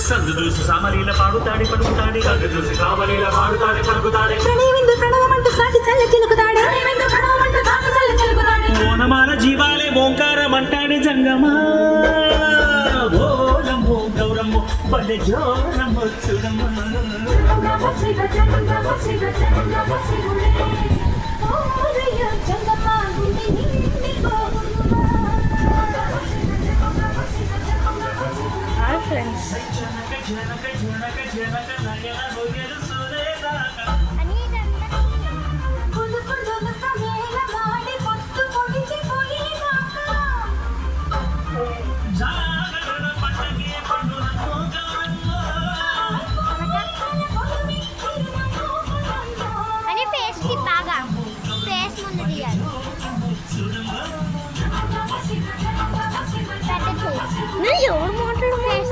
సందు చూసి సామరీల పాడుతాడి పలుకుతాడి సందు చూసి సామరీల పాడుతాడి పలుకుతాడి ఓనమాల జీవాలే ఓంకారం అంటాడి జంగమా ఓలమ్మో గౌరమ్మో బల్లె జోరమ్మో చూడమ్మా హాయ్ ఫ్రెండ్స్. అని